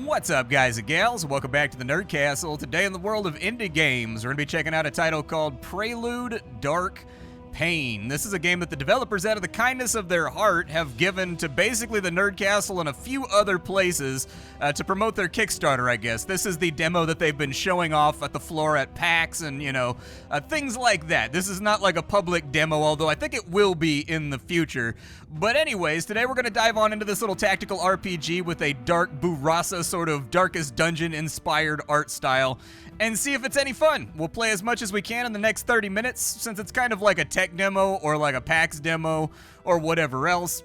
What's up, guys and gals? Welcome back to the Nerd Castle. Today in the world of indie games, we're going to be checking out a title called Prelude Dark Pain. This is a game that the developers, out of the kindness of their heart, have given to basically the Nerd Castle and a few other places to promote their Kickstarter, I guess. This is the demo that they've been showing off at the floor at PAX and, things like that. This is not like a public demo, although I think it will be in the future. But anyways, today we're going to dive on into this little tactical RPG with a dark Burasa sort of Darkest Dungeon inspired art style and see if it's any fun. We'll play as much as we can in the next 30 minutes, since it's kind of like a tech demo or like a PAX demo or whatever else.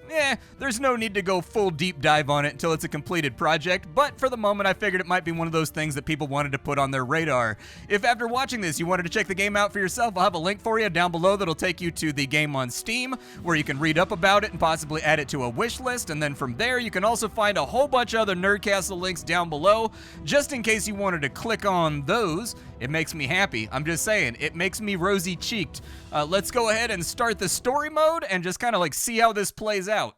There's no need to go full deep dive on it until it's a completed project, but for the moment I figured it might be one of those things that people wanted to put on their radar. If after watching this you wanted to check the game out for yourself, I'll have a link for you down below that'll take you to the game on Steam, where you can read up about it and possibly add it to a wish list, and then from there you can also find a whole bunch of other Nerdcastle links down below, just in case you wanted to click on those. It makes me happy. I'm just saying, it makes me rosy-cheeked. Let's go ahead and start the story mode and just kind of like see how this plays out.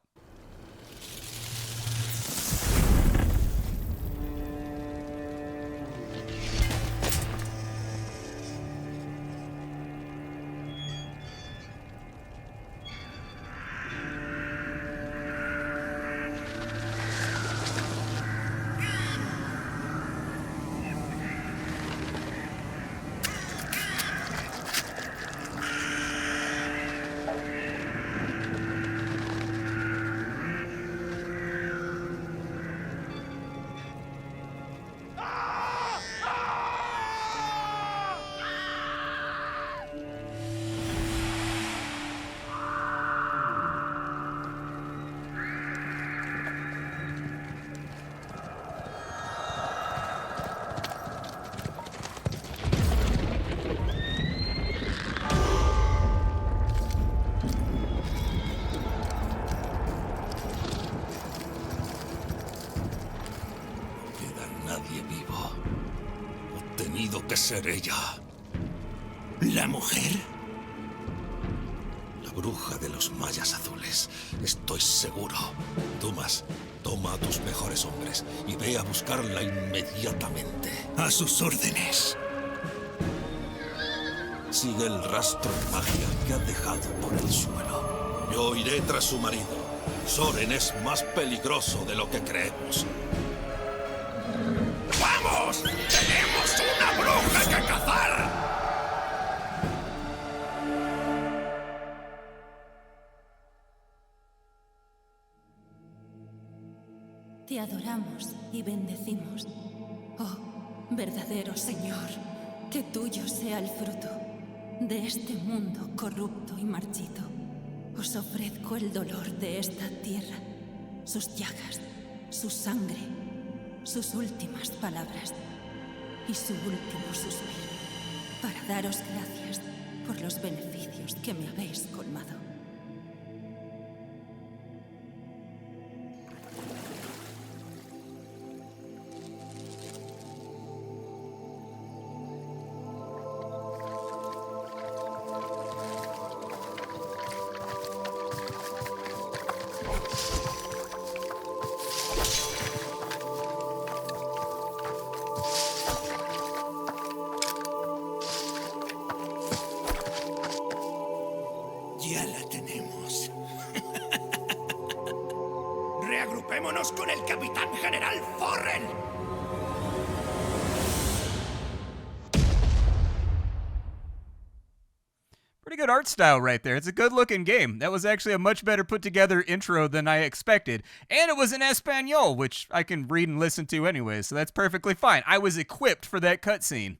Que ser ella. ¿La mujer? La bruja de los mayas azules. Estoy seguro. Dumas, toma a tus mejores hombres y ve a buscarla inmediatamente. A sus órdenes. Sigue el rastro de magia que ha dejado por el suelo. Yo iré tras su marido. Soren es más peligroso de lo que creemos. ¡Vamos! ¡Tenemos una bruja que cazar! Te adoramos y bendecimos. Oh, verdadero Señor, que tuyo sea el fruto de este mundo corrupto y marchito. Os ofrezco el dolor de esta tierra, sus llagas, su sangre, sus últimas palabras y su último suspiro, para daros gracias por los beneficios que me habéis colmado. Ya la tenemos. Reagrupémonos con el Capitán General Forren. Pretty good art style right there. It's a good looking game. That was actually a much better put together intro than I expected. And it was in Espanol, which I can read and listen to anyway, so that's perfectly fine. I was equipped for that cutscene.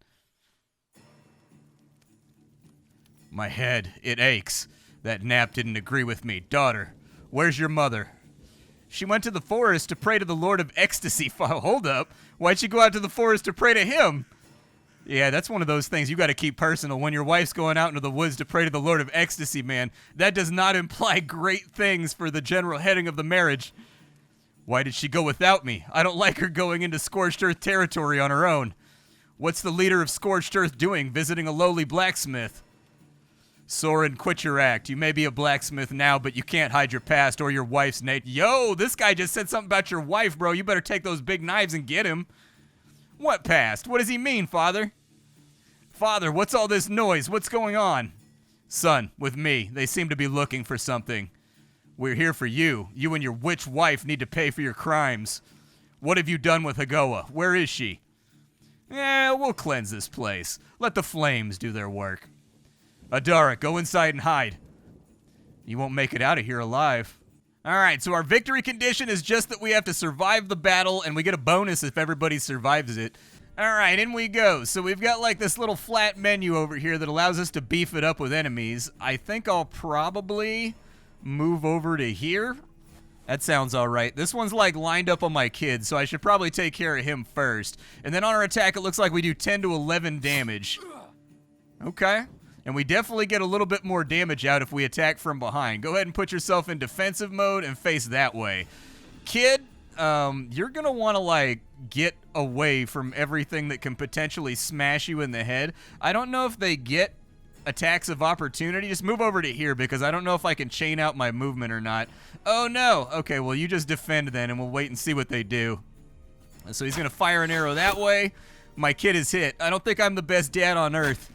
My head, it aches. That nap didn't agree with me. Daughter, where's your mother? She went to the forest to pray to the Lord of Ecstasy. Hold up. Why'd she go out to the forest to pray to him? Yeah, that's one of those things you got to keep personal. When your wife's going out into the woods to pray to the Lord of Ecstasy, man, that does not imply great things for the general heading of the marriage. Why did she go without me? I don't like her going into Scorched Earth territory on her own. What's the leader of Scorched Earth doing, visiting a lowly blacksmith? Soren, quit your act. You may be a blacksmith now, but you can't hide your past or your wife's name. Yo, this guy just said something about your wife, bro. You better take those big knives and get him. What past? What does he mean, Father? Father, what's all this noise? What's going on? Son, with me. They seem to be looking for something. We're here for you. You and your witch wife need to pay for your crimes. What have you done with Hagoa? Where is she? We'll cleanse this place. Let the flames do their work. Adara, go inside and hide. You won't make it out of here alive. All right, so our victory condition is just that we have to survive the battle, and we get a bonus if everybody survives it. All right, in we go. So we've got like this little flat menu over here that allows us to beef it up with enemies. I think I'll probably move over to here. That sounds all right. This one's like lined up on my kid, so I should probably take care of him first. And then on our attack, it looks like we do 10 to 11 damage. Okay. And we definitely get a little bit more damage out if we attack from behind. Go ahead and put yourself in defensive mode and face that way. Kid, you're going to want to, like, get away from everything that can potentially smash you in the head. I don't know if they get attacks of opportunity. Just move over to here because I don't know if I can chain out my movement or not. Oh, no. Okay, well, you just defend then, and we'll wait and see what they do. So he's going to fire an arrow that way. My kid is hit. I don't think I'm the best dad on earth.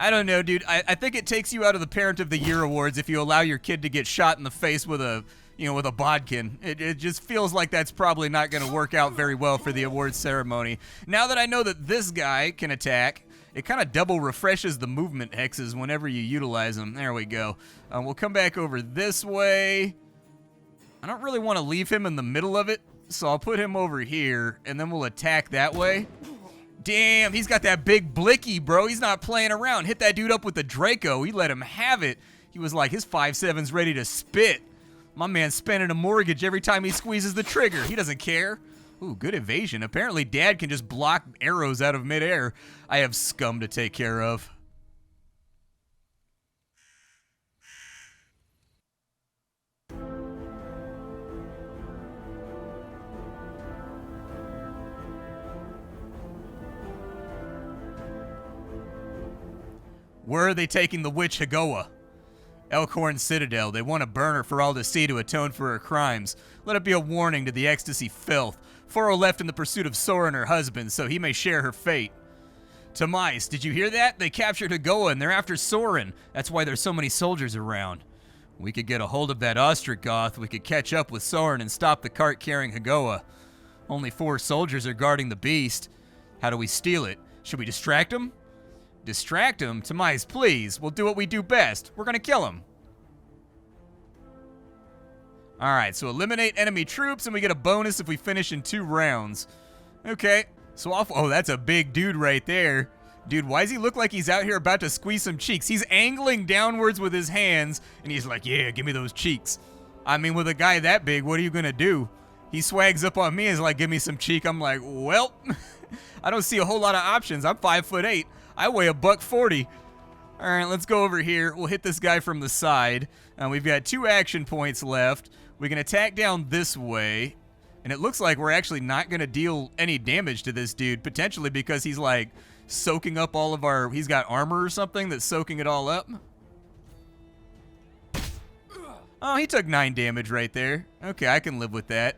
I don't know, dude. I think it takes you out of the Parent of the Year awards if you allow your kid to get shot in the face with a, with a bodkin. It just feels like that's probably not going to work out very well for the awards ceremony. Now that I know that this guy can attack, it kind of double refreshes the movement hexes whenever you utilize them. There we go. We'll come back over this way. I don't really want to leave him in the middle of it, so I'll put him over here, and then we'll attack that way. Damn, he's got that big blicky, bro. He's not playing around. Hit that dude up with the Draco. He let him have it. He was like, his 5.7's ready to spit. My man's spending a mortgage every time he squeezes the trigger. He doesn't care. Ooh, good evasion. Apparently, Dad can just block arrows out of midair. I have scum to take care of. Where are they taking the witch Hagoa? Elkhorn Citadel. They want to burn her for all to see to atone for her crimes. Let it be a warning to the ecstasy filth. Foro left in the pursuit of Soren, her husband, so he may share her fate. Tamais, did you hear that? They captured Hagoa and they're after Soren. That's why there's so many soldiers around. We could get a hold of that Ostrogoth. We could catch up with Soren and stop the cart carrying Hagoa. Only 4 soldiers are guarding the beast. How do we steal it? Should we distract them? Distract him? Tamais, please. We'll do what we do best. We're going to kill him. Alright, so eliminate enemy troops, and we get a bonus if we finish in 2 rounds. Okay, so oh, that's a big dude right there. Dude, why does he look like he's out here about to squeeze some cheeks? He's angling downwards with his hands, and he's like, yeah, give me those cheeks. I mean, with a guy that big, what are you going to do? He swags up on me and is like, give me some cheek. I'm like, well, I don't see a whole lot of options. I'm 5'8". I weigh $140. All right, let's go over here. We'll hit this guy from the side. We've got 2 action points left. We can attack down this way. And it looks like we're actually not going to deal any damage to this dude, potentially because he's like soaking up all of our... He's got armor or something that's soaking it all up. Oh, he took 9 damage right there. Okay, I can live with that.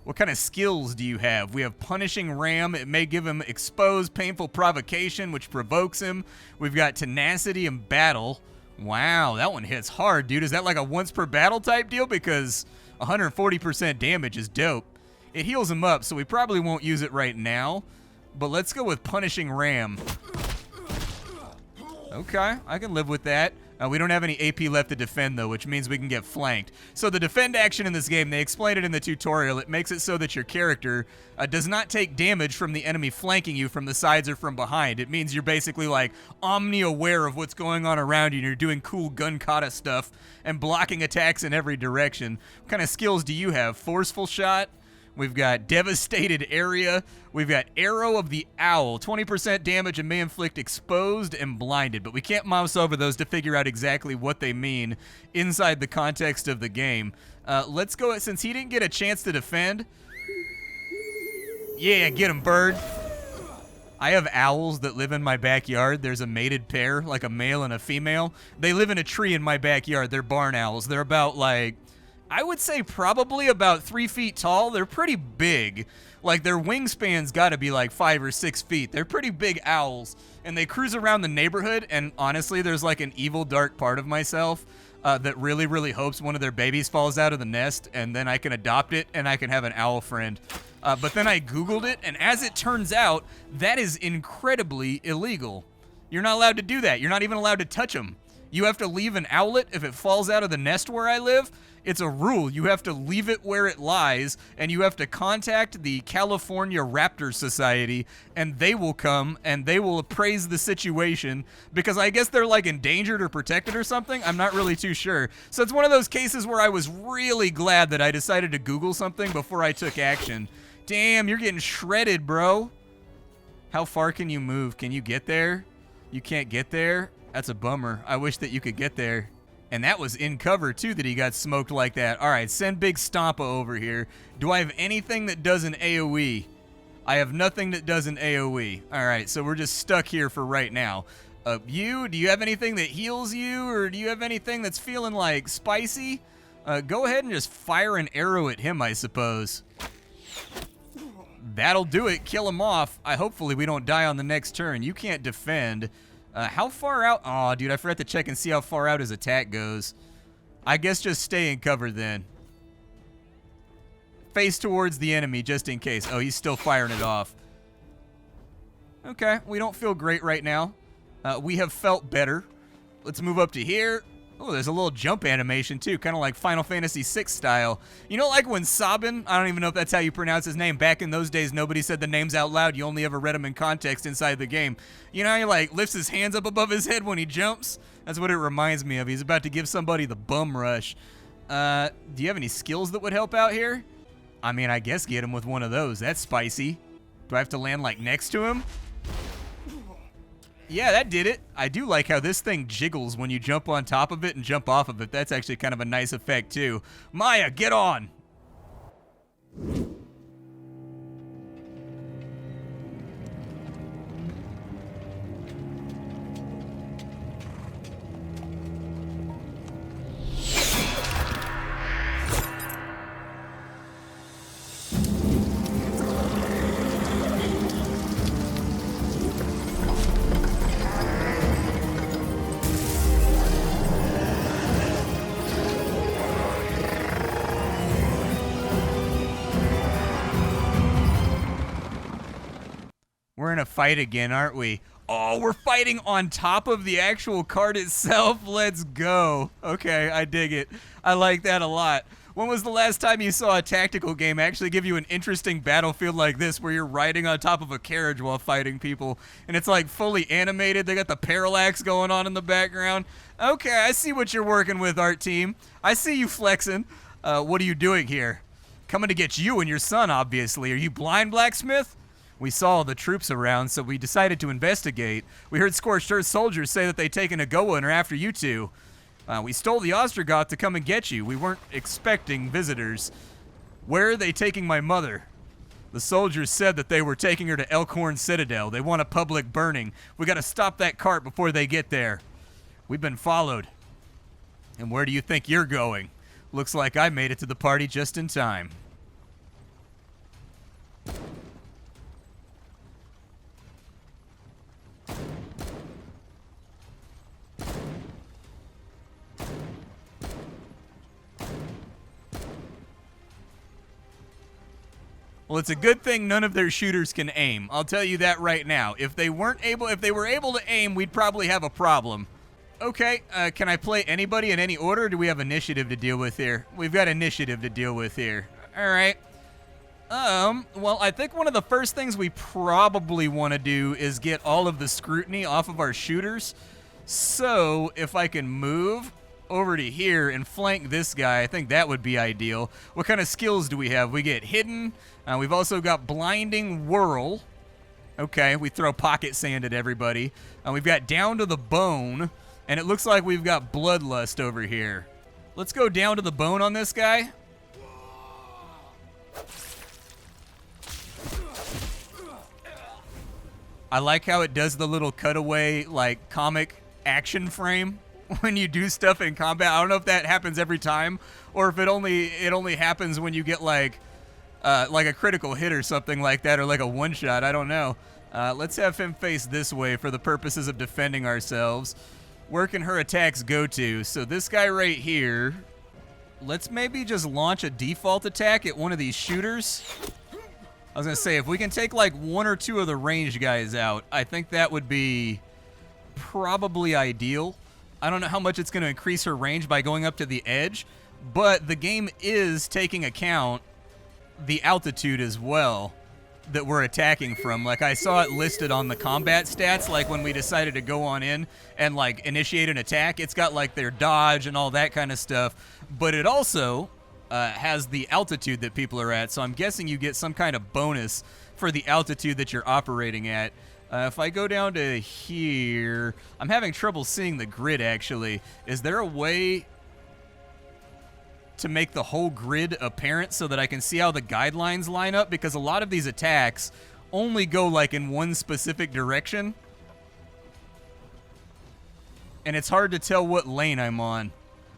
What kind of skills do you have? We have Punishing Ram. It may give him Exposed Painful Provocation, which provokes him. We've got Tenacity and Battle. Wow, that one hits hard, dude. Is that like a once per battle type deal? Because 140% damage is dope. It heals him up, so we probably won't use it right now. But let's go with Punishing Ram. Okay, I can live with that. We don't have any AP left to defend, though, which means we can get flanked. So the defend action in this game, they explained it in the tutorial. It makes it so that your character does not take damage from the enemy flanking you from the sides or from behind. It means you're basically, like, omni-aware of what's going on around you, and you're doing cool gun kata stuff and blocking attacks in every direction. What kind of skills do you have? Forceful Shot? We've got Devastated Area. We've got Arrow of the Owl. 20% damage and may inflict exposed and blinded. But we can't mouse over those to figure out exactly what they mean inside the context of the game. Let's go, since he didn't get a chance to defend. Yeah, get him, bird. I have owls that live in my backyard. There's a mated pair, like a male and a female. They live in a tree in my backyard. They're barn owls. They're about like, I would say probably about 3 feet tall. They're pretty big. Like their wingspan's gotta be like 5 or 6 feet. They're pretty big owls. And they cruise around the neighborhood. And honestly, there's like an evil, dark part of myself that really, really hopes one of their babies falls out of the nest. And then I can adopt it and I can have an owl friend. But then I Googled it, and as it turns out, that is incredibly illegal. You're not allowed to do that. You're not even allowed to touch them. You have to leave an owlet if it falls out of the nest where I live. It's a rule. You have to leave it where it lies, and you have to contact the California Raptor Society, and they will come, and they will appraise the situation, because I guess they're like endangered or protected or something. I'm not really too sure. So it's one of those cases where I was really glad that I decided to Google something before I took action. Damn, you're getting shredded, bro. How far can you move? Can you get there? You can't get there? That's a bummer. I wish that you could get there. And that was in cover, too, that he got smoked like that. All right, send Big Stompa over here. Do I have anything that does an AoE? I have nothing that does an AoE. All right, so we're just stuck here for right now. Do you have anything that heals you? Or do you have anything that's feeling, like, spicy? Go ahead and just fire an arrow at him, I suppose. That'll do it. Kill him off. Hopefully we don't die on the next turn. You can't defend. How far out? Aw, dude, I forgot to check and see how far out his attack goes. I guess just stay in cover then. Face towards the enemy just in case. Oh, he's still firing it off. Okay, we don't feel great right now. We have felt better. Let's move up to here. Oh, there's a little jump animation, too, kind of like Final Fantasy VI style. You know, like when Sabin, I don't even know if that's how you pronounce his name. Back in those days, nobody said the names out loud. You only ever read them in context inside the game. You know how he, like, lifts his hands up above his head when he jumps? That's what it reminds me of. He's about to give somebody the bum rush. Do you have any skills that would help out here? I mean, I guess get him with one of those. That's spicy. Do I have to land, like, next to him? Yeah, that did it. I do like how this thing jiggles when you jump on top of it and jump off of it. That's actually kind of a nice effect, too. Maya, get on! We're in a fight again, aren't we? Oh, we're fighting on top of the actual card itself. Let's go. Okay, I dig it. I like that a lot. When was the last time you saw a tactical game actually give you an interesting battlefield like this where you're riding on top of a carriage while fighting people? And it's like fully animated. They got the parallax going on in the background. Okay, I see what you're working with, art team. I see you flexing. What are you doing here? Coming to get you and your son, obviously. Are you blind, blacksmith? We saw the troops around, so we decided to investigate. We heard Scorched Earth soldiers say that they'd taken a Goa and are after you two. We stole the Ostrogoth to come and get you. We weren't expecting visitors. Where are they taking my mother? The soldiers said that they were taking her to Elkhorn Citadel. They want a public burning. We gotta stop that cart before they get there. We've been followed. And where do you think you're going? Looks like I made it to the party just in time. Well, it's a good thing none of their shooters can aim. I'll tell you that right now. If they were able to aim, we'd probably have a problem. Okay, can I play anybody in any order, or do we have initiative to deal with here? We've got initiative to deal with here. All right. Well, I think one of the first things we probably want to do is get all of the scrutiny off of our shooters. So, if I can move over to here and flank this guy, I think that would be ideal. What kind of skills do we have? We get hidden. We've also got blinding whirl. Okay, we throw pocket sand at everybody. We've got down to the bone, and it looks like we've got bloodlust over here. Let's go down to the bone on this guy. I like how it does the little cutaway, like, comic action frame when you do stuff in combat. I don't know if that happens every time or if it only happens when you get, like a critical hit or something like that, or like a one-shot. I don't know. Let's have him face this way for the purposes of defending ourselves. Where can her attacks go to? So this guy right here, let's maybe just launch a default attack at one of these shooters. I was going to say, if we can take like one or two of the ranged guys out, I think that would be probably ideal. I don't know how much it's going to increase her range by going up to the edge, but the game is taking account the altitude as well that we're attacking from. Like, I saw it listed on the combat stats, like when we decided to go on in and like initiate an attack, it's got like their dodge and all that kind of stuff, but it also has the altitude that people are at, so I'm guessing you get some kind of bonus for the altitude that you're operating at. If I go down to here, I'm having trouble seeing the grid actually. Is there a way to make the whole grid apparent so that I can see how the guidelines line up? Because a lot of these attacks only go like in one specific direction, and it's hard to tell what lane I'm on.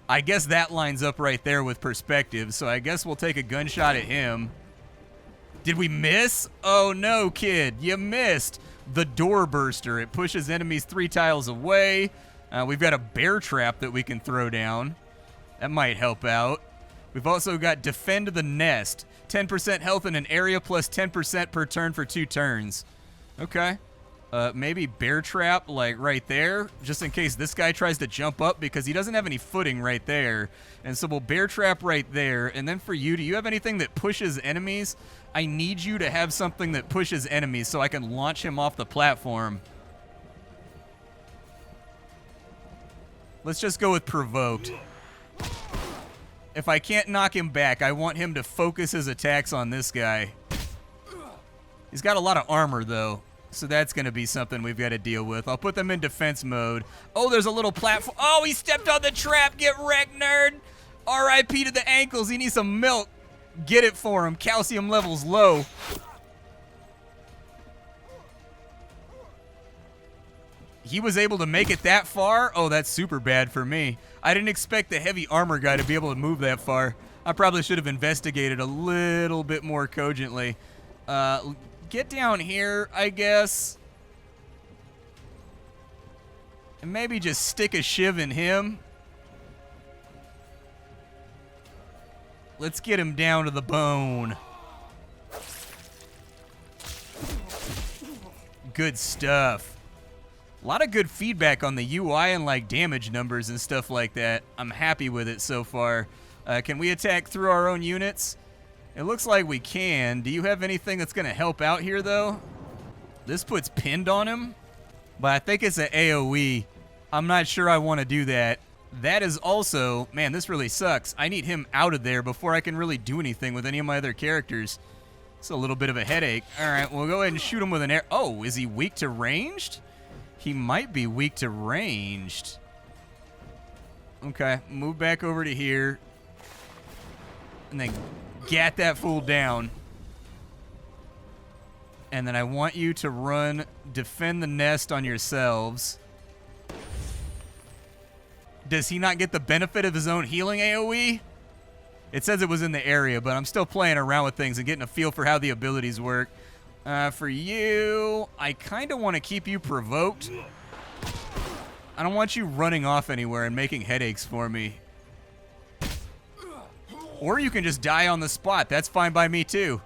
I guess that lines up right there with perspective, so I guess we'll take a gunshot at him. Did we miss? Oh no, kid, you missed. The door burster, it pushes enemies 3 tiles away. We've got a bear trap that we can throw down. That might help out. We've also got Defend the Nest. 10% health in an area plus 10% per turn for 2 turns. Okay. Maybe Bear Trap, like right there, just in case this guy tries to jump up because he doesn't have any footing right there. And so we'll Bear Trap right there. And then for you, do you have anything that pushes enemies? I need you to have something that pushes enemies so I can launch him off the platform. Let's just go with Provoked. If I can't knock him back, I want him to focus his attacks on this guy. He's got a lot of armor, though, so that's going to be something we've got to deal with. I'll put them in defense mode. Oh, there's a little platform. Oh, he stepped on the trap. Get wrecked, nerd. R.I.P. to the ankles. He needs some milk. Get it for him. Calcium levels low. He was able to make it that far? Oh, that's super bad for me. I didn't expect the heavy armor guy to be able to move that far. I probably should have investigated a little bit more cogently. Get down here, I guess. And maybe just stick a shiv in him. Let's get him down to the bone. Good stuff. A lot of good feedback on the UI and like damage numbers and stuff like that. I'm happy with it so far. Can we attack through our own units? It looks like we can. Do you have anything that's going to help out here, though? This puts pinned on him, but I think it's an AoE. I'm not sure I want to do that. That is also, man, this really sucks. I need him out of there before I can really do anything with any of my other characters. It's a little bit of a headache. All right, we'll go ahead and shoot him with an arrow. Oh, is he weak to ranged? He might be weak to ranged. Okay, move back over to here. And then get that fool down. And then I want you to run Defend the Nest on yourselves. Does he not get the benefit of his own healing AoE? It says it was in the area, but I'm still playing around with things and getting a feel for how the abilities work. For you, I kind of want to keep you provoked. I don't want you running off anywhere and making headaches for me. Or you can just die on the spot. That's fine by me, too.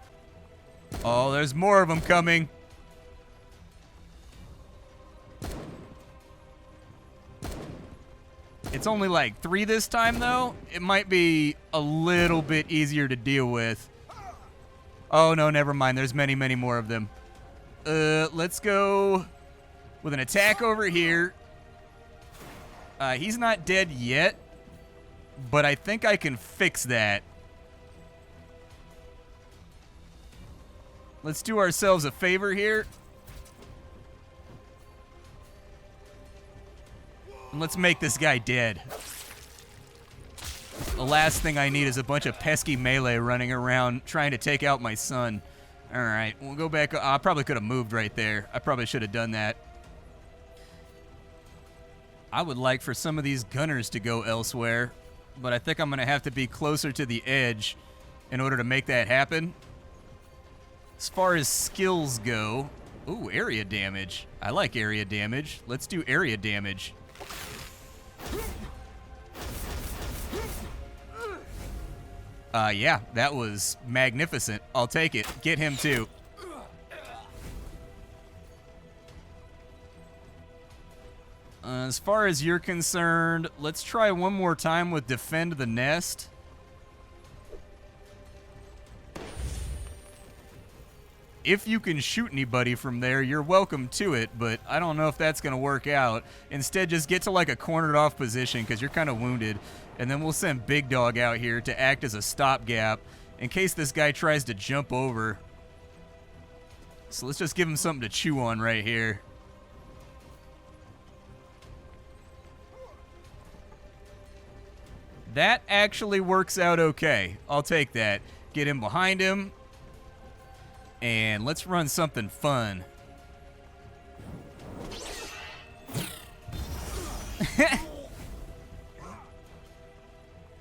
Oh, there's more of them coming. It's only like 3 this time, though. It might be a little bit easier to deal with. Oh, no, never mind. There's many, many more of them. Let's go with an attack over here. He's not dead yet, but I think I can fix that. Let's do ourselves a favor here. And let's make this guy dead. The last thing I need is a bunch of pesky melee running around trying to take out my son. All right, we'll go back. I probably could have moved right there. I probably should have done that. I would like for some of these gunners to go elsewhere, but I think I'm going to have to be closer to the edge in order to make that happen. As far as skills go, ooh, area damage. I like area damage. Let's do area damage. Yeah, that was magnificent. I'll take it. Get him too. As far as you're concerned, let's try one more time with Defend the Nest. If you can shoot anybody from there, you're welcome to it, but I don't know if that's going to work out. Instead, just get to like a cornered off position because you're kind of wounded, and then we'll send Big Dog out here to act as a stopgap in case this guy tries to jump over. So let's just give him something to chew on right here. That actually works out okay. I'll take that. Get him behind him. And let's run something fun.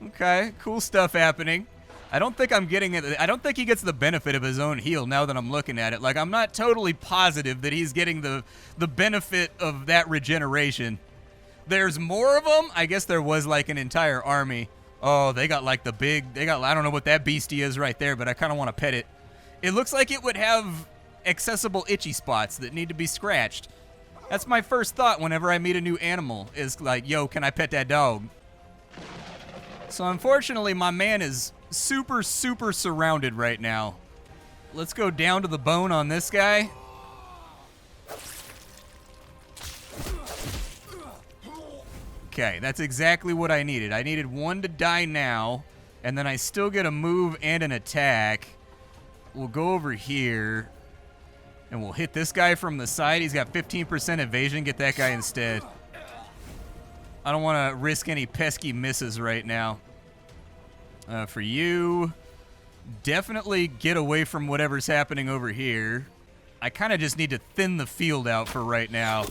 Okay, cool stuff happening. I don't think I'm getting it. I don't think he gets the benefit of his own heal now that I'm looking at it. Like, I'm not totally positive that he's getting the benefit of that regeneration. There's more of them. I guess there was like an entire army. Oh, they got like I don't know what that beastie is right there, but I kind of want to pet it. It looks like it would have accessible itchy spots that need to be scratched. That's my first thought whenever I meet a new animal, is like, yo, can I pet that dog? So unfortunately, my man is super, super surrounded right now. Let's go down to the bone on this guy. Okay, that's exactly what I needed. I needed one to die now, and then I still get a move and an attack. We'll go over here, and we'll hit this guy from the side. He's got 15% evasion. Get that guy instead. I don't want to risk any pesky misses right now. For you, definitely get away from whatever's happening over here. I kind of just need to thin the field out for right now.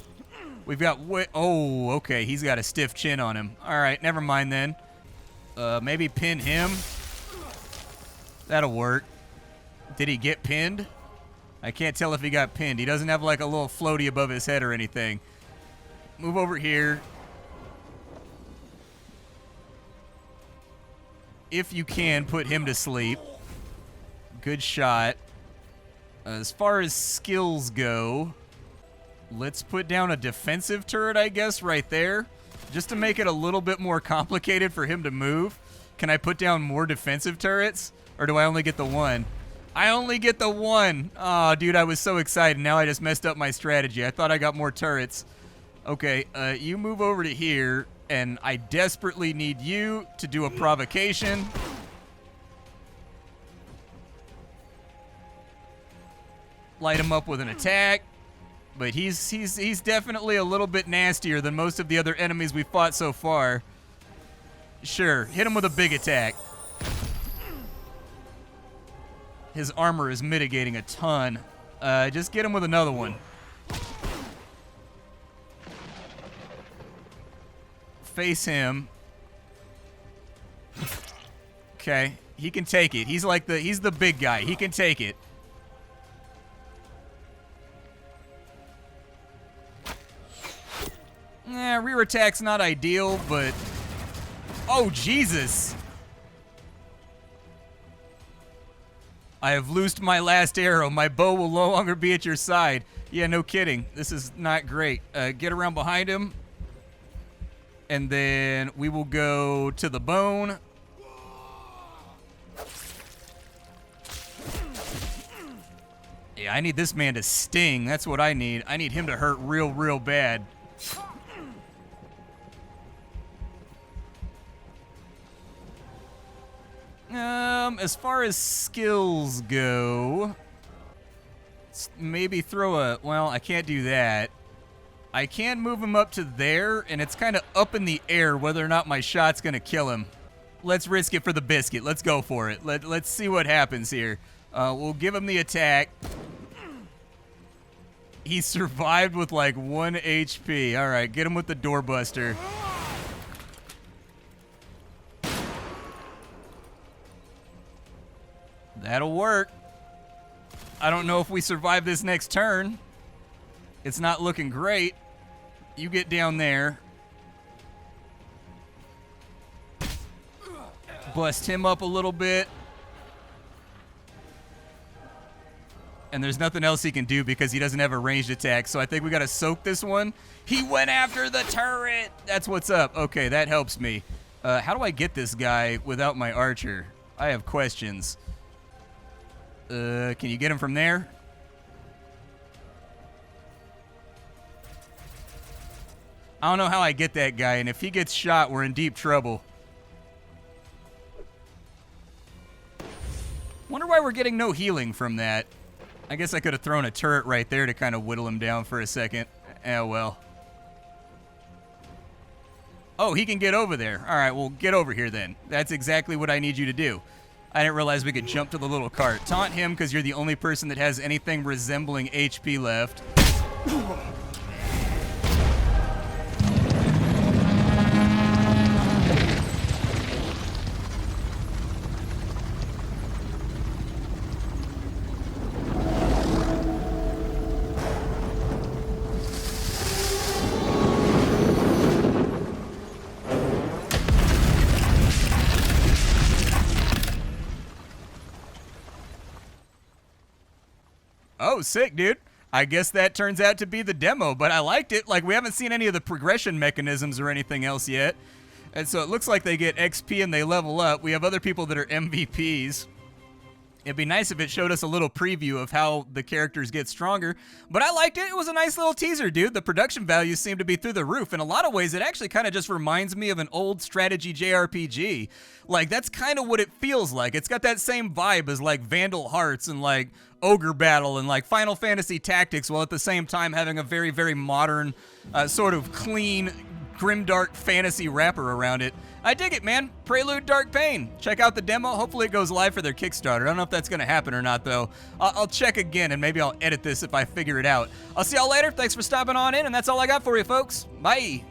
We've got... Oh, okay. He's got a stiff chin on him. All right, never mind then. Maybe pin him. That'll work. Did he get pinned? I can't tell if he got pinned. He doesn't have like a little floaty above his head or anything. Move over here. If you can, put him to sleep. Good shot. As far as skills go, let's put down a defensive turret, I guess, right there. Just to make it a little bit more complicated for him to move. Can I put down more defensive turrets? Or do I only get the one? I only get the one. Oh, dude, I was so excited. Now I just messed up my strategy. I thought I got more turrets. Okay, you move over to here, and I desperately need you to do a provocation. Light him up with an attack. But he's definitely a little bit nastier than most of the other enemies we fought so far. Sure, hit him with a big attack. His armor is mitigating a ton. Just get him with another one. Face him. Okay, he can take it. He's the big guy. He can take it. Rear attack's not ideal, but... Oh, Jesus! I have loosed my last arrow. My bow will no longer be at your side. Yeah, no kidding. This is not great. Get around behind him. And then we will go to the bone. Yeah, I need this man to sting. That's what I need. I need him to hurt real, real bad. As far as skills go, maybe throw a... Well, I can't do that. I can move him up to there, and it's kind of up in the air whether or not my shot's going to kill him. Let's risk it for the biscuit. Let's go for it. Let's see what happens here. We'll give him the attack. He survived with like 1 HP. All right, get him with the doorbuster. That'll work. I don't know if we survive this next turn. It's not looking great. You get down there. Bust him up a little bit. And there's nothing else he can do because he doesn't have a ranged attack. So I think we got to soak this one. He went after the turret. That's what's up. Okay, that helps me. How do I get this guy without my archer? I have questions. Can you get him from there? I don't know how I get that guy, and if he gets shot, we're in deep trouble. Wonder why we're getting no healing from that. I guess I could have thrown a turret right there to kind of whittle him down for a second. Oh, well. Oh, he can get over there. All right, well, get over here then. That's exactly what I need you to do. I didn't realize we could jump to the little cart. Taunt him because you're the only person that has anything resembling HP left. Oh, sick, dude. I guess that turns out to be the demo, but I liked it. Like, we haven't seen any of the progression mechanisms or anything else yet. And so it looks like they get XP and they level up. We have other people that are MVPs. It'd be nice if it showed us a little preview of how the characters get stronger. But I liked it. It was a nice little teaser, dude. The production values seem to be through the roof. In a lot of ways, it actually kind of just reminds me of an old strategy JRPG. Like, that's kind of what it feels like. It's got that same vibe as, like, Vandal Hearts and, like, Ogre Battle and, like, Final Fantasy Tactics, while at the same time having a very, very modern, sort of clean, grimdark fantasy wrapper around it. I dig it, man. Prelude Dark Pain. Check out the demo. Hopefully it goes live for their Kickstarter. I don't know if that's going to happen or not, though. I'll check again, and maybe I'll edit this if I figure it out. I'll see y'all later. Thanks for stopping on in, and that's all I got for you, folks. Bye.